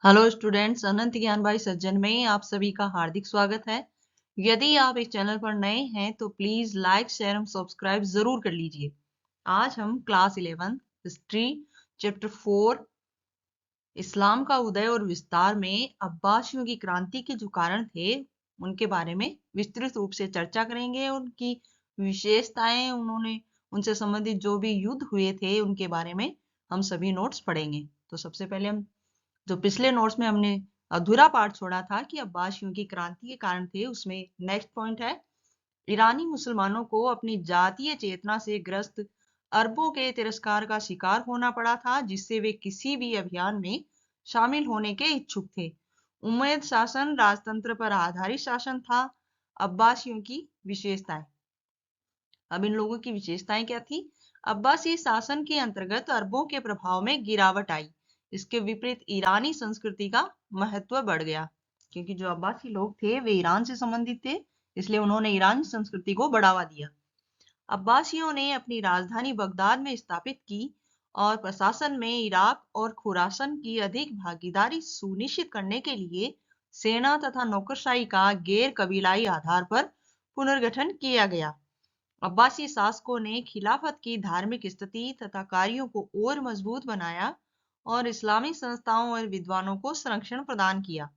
Hello students, अनंत ज्ञान भाई सज्जन में आप सभी का हार्दिक स्वागत है। यदि आप इस चैनल पर नए हैं तो please like share and subscribe जरूर कर लीजिए। आज हम क्लास 11 हिस्ट्री चैप्टर 4 इस्लाम का उदय और विस्तार में अब्बासियों की क्रांति के जो कारण थे उनके बारे में विस्तृत रूप से चर्चा करेंगे। उनकी विशेषताएं, उन्होंने उनसे संबंधित जो भी युद्ध हुए थे उनके बारे में हम सभी नोट्स पढ़ेंगे। तो सबसे पहले हम जो पिछले नोट्स में हमने अधूरा पार्ट छोड़ा था कि अब्बासियों की क्रांति के कारण थे, उसमें नेक्स्ट पॉइंट है ईरानी मुसलमानों को अपनी जातीय चेतना से ग्रस्त अरबों के तिरस्कार का शिकार होना पड़ा था, जिससे वे किसी भी अभियान में शामिल होने के इच्छुक थे। उम्मयद शासन राजतंत्र पर आधारित शासन था। अब्बासियों की विशेषताएं। अब इन लोगों की विशेषताएं क्या थी? अब्बासी शासन के अंतर्गत अरबों के प्रभाव में गिरावट आई। इसके विपरीत ईरानी संस्कृति का महत्व बढ़ गया, क्योंकि जो अब्बासी लोग थे वे ईरान से संबंधित थे, इसलिए उन्होंने ईरानी संस्कृति को बढ़ावा दिया। अब्बासियों ने अपनी राजधानी बगदाद में स्थापित की और प्रशासन में इराक और खुरासन की अधिक भागीदारी सुनिश्चित करने के लिए सेना तथा नौकरशाही का गैर कबीलाई आधार पर पुनर्गठन किया गया। अब्बासी शासकों ने खिलाफत की धार्मिक स्थिति तथा कार्यों को और मजबूत बनाया और इस्लामी संस्थाओं और विद्वानों को संरक्षण प्रदान किया।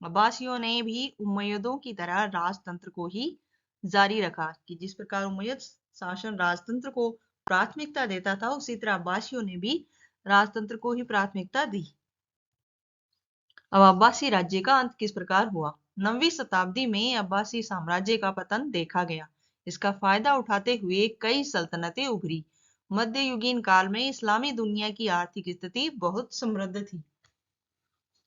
अब्बासियों ने भी उम्मयदों की तरह राजतंत्र को ही जारी रखा कि जिस प्रकार उम्मयद शासन राजतंत्र को प्राथमिकता देता था, उसी तरह अब्बासियों ने भी राजतंत्र को ही प्राथमिकता दी। अब अब्बासी राज्य का अंत किस प्रकार हुआ? 9वीं शताब्दी में अब्बासी साम्राज्य का पतन देखा गया। इसका फायदा उठाते हुए कई सल्तनतें उभरी। मध्ययुगीन काल में इस्लामी दुनिया की आर्थिक स्थिति बहुत समृद्ध थी।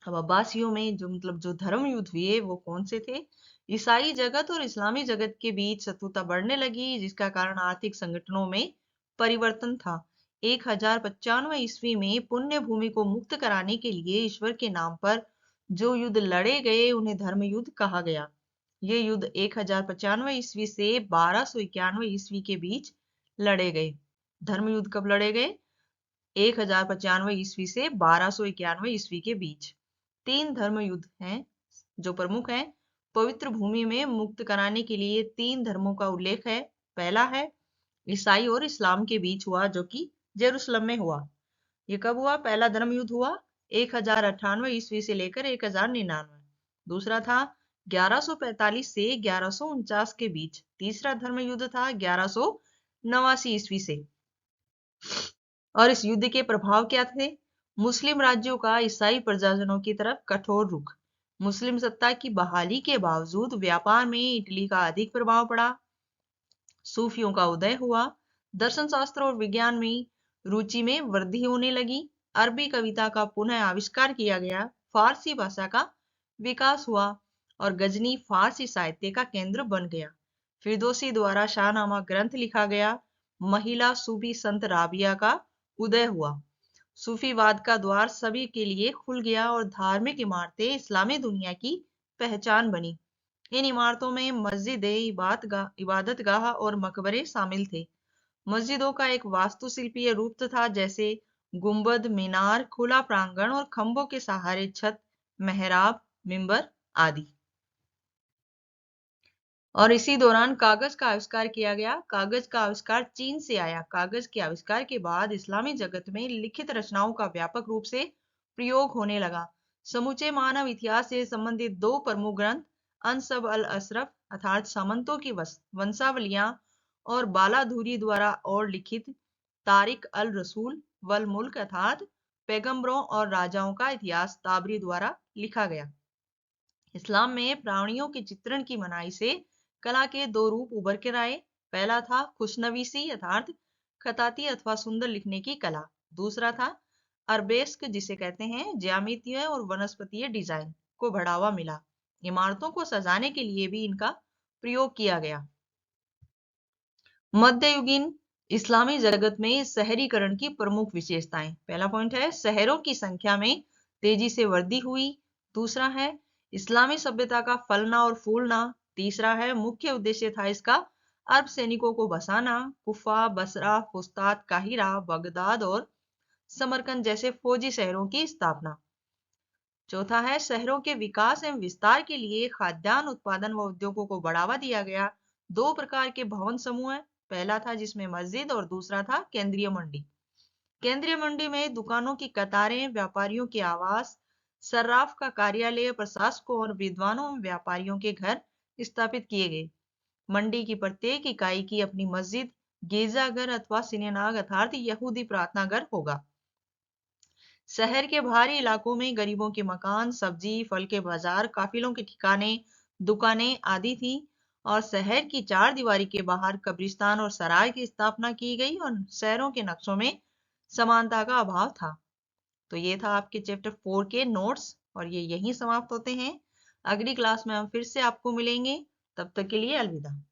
अब अब्बासियों में जो धर्म युद्ध हुए वो कौन से थे? ईसाई जगत और इस्लामी जगत के बीच शत्रुता बढ़ने लगी, जिसका कारण आर्थिक संगठनों में परिवर्तन था। 1095 ईस्वी में पुण्य भूमि को मुक्त कराने के लिए ईश्वर के नाम पर जो युद्ध लड़े गए उन्हें धर्म युद्ध कहा गया। ये युद्ध 1095 ईस्वी से 1291 ईस्वी के बीच लड़े गए। धर्म युद्ध कब लड़े गए? 1095 ईस्वी से 1291 ईस्वी के बीच। 3 धर्म युद्ध हैं जो प्रमुख हैं। पवित्र भूमि में मुक्त कराने के लिए 3 धर्मों का उल्लेख है। पहला है ईसाई और इस्लाम के बीच हुआ, जो कि जेरूसलम में हुआ। ये कब हुआ? पहला धर्म युद्ध हुआ 1098 ईस्वी से लेकर 1099। दूसरा था 1145 से 1149 के बीच। तीसरा धर्म युद्ध था 1189 ईस्वी से। और इस युद्ध के प्रभाव क्या थे? मुस्लिम राज्यों का ईसाई प्रजाजनों की तरफ कठोर रुख। मुस्लिम सत्ता की बहाली के बावजूद व्यापार में इटली का अधिक प्रभाव पड़ा। सूफियों का उदय हुआ। दर्शन शास्त्र और विज्ञान में रुचि में वृद्धि होने लगी। अरबी कविता का पुनः आविष्कार किया गया। फारसी भाषा का विकास हुआ और गजनी फारसी साहित्य का केंद्र बन गया। फिरदौसी द्वारा शाहनामा ग्रंथ लिखा गया। महिला सूफी संत राबिया का उदय हुआ। सूफीवाद का द्वार सभी के लिए खुल गया और धार्मिक इमारतें इस्लामी दुनिया की पहचान बनी। इन इमारतों में मस्जिदें, इबादतगाह और मकबरे शामिल थे। मस्जिदों का एक वास्तुशिल्पीय रूप था, जैसे गुंबद, मीनार, खुला प्रांगण और खंभों के सहारे छत, मेहराब, मिंबर आदि। और इसी दौरान कागज का आविष्कार किया गया। कागज का आविष्कार चीन से आया। कागज के आविष्कार के बाद इस्लामी जगत में लिखित रचनाओं का व्यापक रूप से प्रयोग होने लगा। समूचे मानव इतिहास से संबंधित 2 प्रमुख ग्रंथ अनसब अल अशरफ अर्थात सामंतों की वंशावलियां और बालाधुरी द्वारा और लिखित तारिक अल रसूल वल मुल्क अर्थात पैगंबरों और राजाओं का इतिहास ताबरी द्वारा लिखा गया। इस्लाम में प्राणियों के चित्रण की मनाही से कला के 2 रूप उभर कर आए। पहला था खुशनवीसी अर्थात खताती अथवा सुंदर लिखने की कला। दूसरा था अरबेस्क, जिसे कहते हैं ज्यामितीय और वनस्पतीय डिजाइन को बढ़ावा मिला। इमारतों को सजाने के लिए भी इनका प्रयोग किया गया। मध्ययुगीन इस्लामी जगत में शहरीकरण की प्रमुख विशेषताएं। पहला पॉइंट है शहरों की संख्या में तेजी से वृद्धि हुई। दूसरा है इस्लामी सभ्यता का फलना और फूलना। तीसरा है मुख्य उद्देश्य था इसका अरब सैनिकों को बसाना। कुफा, बसरा, फुस्तात, काहिरा, बगदाद और समरकंद जैसे फौजी शहरों की स्थापना। चौथा है शहरों के विकास एवं विस्तार के लिए खाद्यान्न उत्पादन व उद्योगों को बढ़ावा दिया गया। दो प्रकार के भवन समूह है, पहला था जिसमें मस्जिद और दूसरा था केंद्रीय मंडी। केंद्रीय मंडी में दुकानों की कतारें, व्यापारियों के आवास, सर्राफ का कार्यालय, प्रशासकों और विद्वानों एवं व्यापारियों के घर स्थापित किए गए। मंडी की प्रत्येक इकाई की अपनी मस्जिद, गिरजाघर अथवा सिनेनाग अर्थात यहूदी प्रार्थना घर होगा। शहर के बाहरी इलाकों में गरीबों के मकान, सब्जी, फल के बाजार, काफिलों के ठिकाने, दुकानें आदि थी। और शहर की चार दीवारी के बाहर कब्रिस्तान और सराय की स्थापना की गई और शहरों के नक्शों में समानता का अभाव था। तो ये था आपके चैप्टर 4 के नोट्स और ये यहीं समाप्त होते हैं। अगली क्लास में हम फिर से आपको मिलेंगे। तब तक के लिए अलविदा।